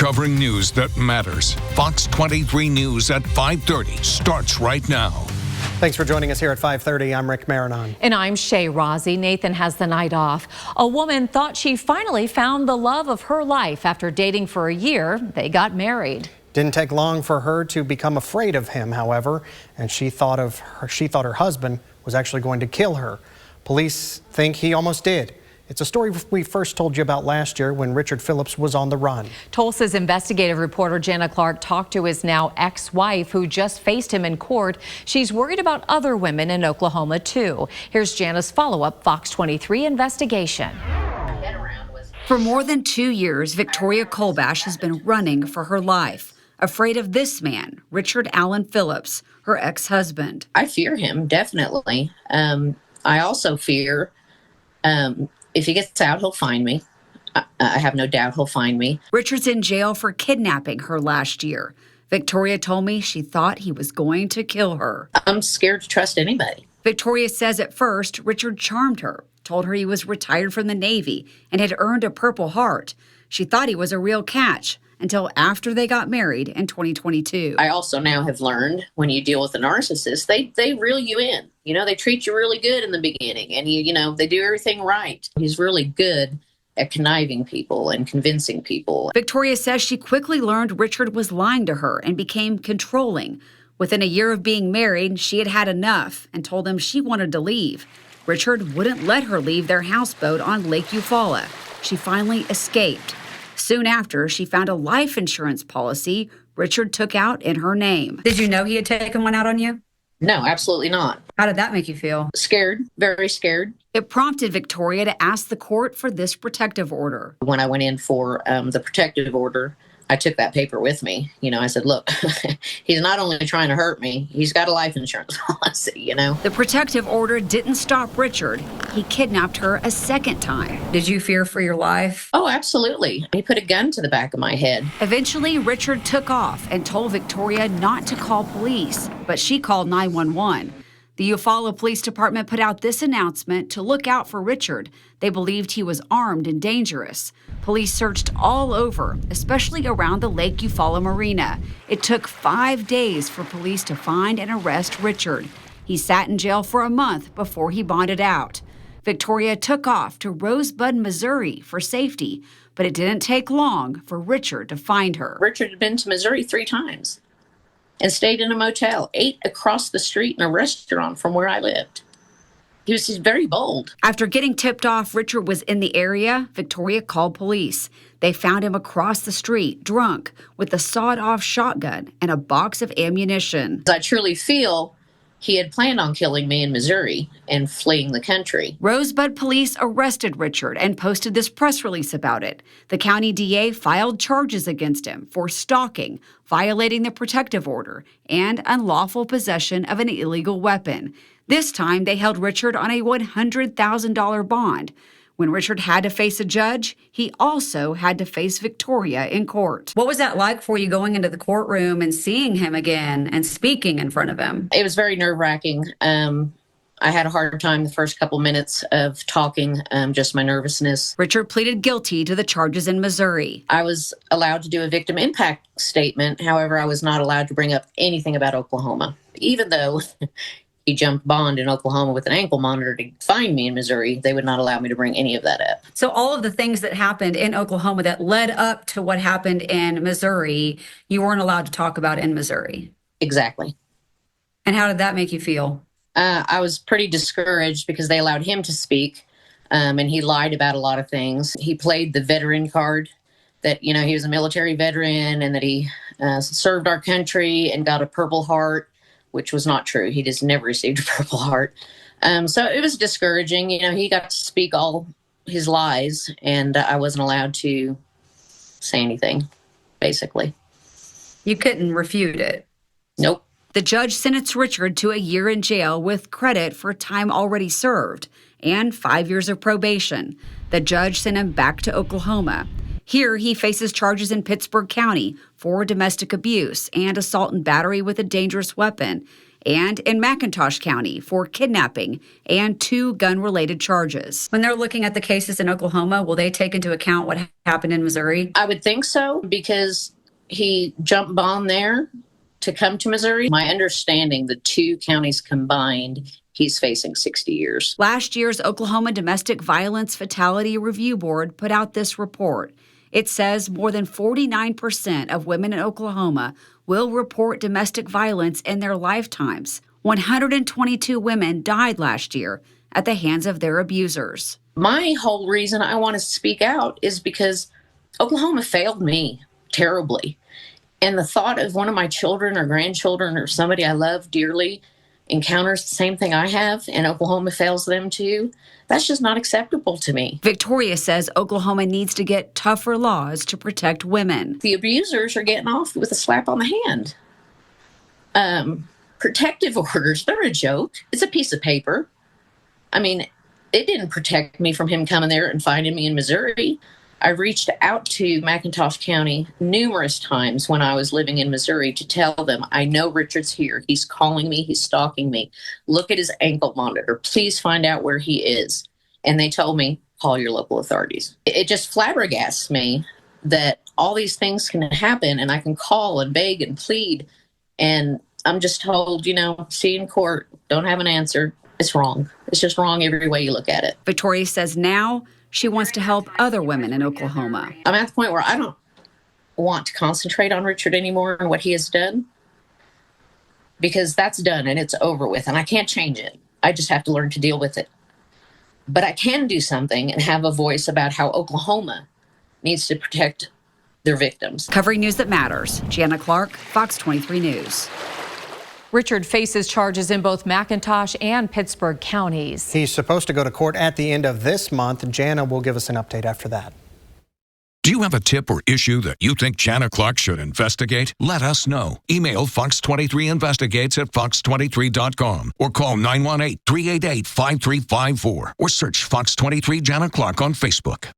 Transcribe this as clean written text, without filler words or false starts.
covering news that matters. Fox 23 News at 5:30 starts right now. Thanks for joining us here at 5:30. I'm Rick Marinon. And I'm Shay Rozzi. Nathan has the night off. A woman thought she finally found the love of her life after dating for a year. They got married. Didn't take long for her to become afraid of him, however, and she thought her husband was actually going to kill her. Police think he almost did. It's a story we first told you about last year when Richard Phillips was on the run. Tulsa's investigative reporter Jana Clark talked to his now ex-wife who just faced him in court. She's worried about other women in Oklahoma too. Here's Jana's follow-up Fox 23 investigation. For more than 2 years, Victoria Kolbash has been running for her life, afraid of this man, Richard Allen Phillips, her ex-husband. I fear him, definitely. I also fear if he gets out, he'll find me. I have no doubt he'll find me. Richard's in jail for kidnapping her last year. Victoria told me she thought he was going to kill her. I'm scared to trust anybody. Victoria says at first, Richard charmed her, told her he was retired from the Navy and had earned a Purple Heart. She thought he was a real catch until after they got married in 2022. I also now have learned when you deal with a narcissist, they reel you in. You know, they treat you really good in the beginning and you know, they do everything right. He's really good at conniving people and convincing people. Victoria says she quickly learned Richard was lying to her and became controlling. Within a year of being married, she had had enough and told him she wanted to leave. Richard wouldn't let her leave their houseboat on Lake Eufaula. She finally escaped. Soon after, she found a life insurance policy Richard took out in her name. Did you know he had taken one out on you? No, absolutely not. How did that make you feel? Scared, very scared. It prompted Victoria to ask the court for this protective order. When I went in for the protective order, I took that paper with me. You know, I said, look, he's not only trying to hurt me, he's got a life insurance policy, you know. The protective order didn't stop Richard. He kidnapped her a second time. Did you fear for your life? Oh, absolutely. He put a gun to the back of my head. Eventually, Richard took off and told Victoria not to call police, but she called 911. The Eufaula Police Department put out this announcement to look out for Richard. They believed he was armed and dangerous. Police searched all over, especially around the Lake Eufaula Marina. It took 5 days for police to find and arrest Richard. He sat in jail for a month before he bonded out. Victoria took off to Rosebud, Missouri for safety, but it didn't take long for Richard to find her. Richard had been to Missouri 3 times and stayed in a motel, 8 across the street in a restaurant from where I lived. He's very bold. After getting tipped off Richard was in the area, Victoria called police. They found him across the street, drunk, with a sawed-off shotgun and a box of ammunition. I truly feel he had planned on killing me in Missouri and fleeing the country. Rosebud police arrested Richard and posted this press release about it. The county DA filed charges against him for stalking, violating the protective order, and unlawful possession of an illegal weapon. This time, they held Richard on a $100,000 bond. When Richard had to face a judge, he also had to face Victoria in court. What was that like for you going into the courtroom and seeing him again and speaking in front of him? It was very nerve-wracking. I had a hard time the first couple minutes of talking, just my nervousness. Richard pleaded guilty to the charges in Missouri. I was allowed to do a victim impact statement. However, I was not allowed to bring up anything about Oklahoma, even though he jumped bond in Oklahoma with an ankle monitor to find me in Missouri. They would not allow me to bring any of that up. So all of the things that happened in Oklahoma that led up to what happened in Missouri, you weren't allowed to talk about in Missouri. Exactly. And how did that make you feel? I was pretty discouraged because they allowed him to speak, and he lied about a lot of things. He played the veteran card that, you know, he was a military veteran and that he served our country and got a Purple Heart, which was not true. He just never received a Purple Heart. So it was discouraging. You know, he got to speak all his lies, and I wasn't allowed to say anything, basically. You couldn't refute it? Nope. The judge sentenced Richard to a year in jail with credit for time already served and 5 years of probation. The judge sent him back to Oklahoma. Here, he faces charges in Pittsburgh County for domestic abuse and assault and battery with a dangerous weapon. and in McIntosh County for kidnapping and 2 gun-related charges. When they're looking at the cases in Oklahoma, will they take into account what happened in Missouri? I would think so, because he jump bombed there to come to Missouri. My understanding, the 2 counties combined, he's facing 60 years. Last year's Oklahoma Domestic Violence Fatality Review Board put out this report. It says more than 49% of women in Oklahoma will report domestic violence in their lifetimes. 122 women died last year at the hands of their abusers. My whole reason I want to speak out is because Oklahoma failed me terribly. And the thought of one of my children or grandchildren or somebody I love dearly encounters the same thing I have and Oklahoma fails them too, that's just not acceptable to me. Victoria says Oklahoma needs to get tougher laws to protect women. The abusers are getting off with a slap on the hand. Protective orders, they're a joke. It's a piece of paper. I mean, it didn't protect me from him coming there and finding me in Missouri. I reached out to McIntosh County numerous times when I was living in Missouri to tell them, I know Richard's here. He's calling me. He's stalking me. Look at his ankle monitor. Please find out where he is. And they told me, call your local authorities. It just flabbergasts me that all these things can happen and I can call and beg and plead. And I'm just told, see you in court. Don't have an answer. It's wrong. It's just wrong every way you look at it. Victoria says now she wants to help other women in Oklahoma. I'm at the point where I don't want to concentrate on Richard anymore and what he has done, because that's done and it's over with and I can't change it. I just have to learn to deal with it. But I can do something and have a voice about how Oklahoma needs to protect their victims. Covering news that matters, Gianna Clark, Fox 23 News. Richard faces charges in both McIntosh and Pittsburgh counties. He's supposed to go to court at the end of this month. Jana will give us an update after that. Do you have a tip or issue that you think Jana Clark should investigate? Let us know. Email Fox23investigates at fox23.com or call 918-388-5354 or search Fox 23 Jana Clark on Facebook.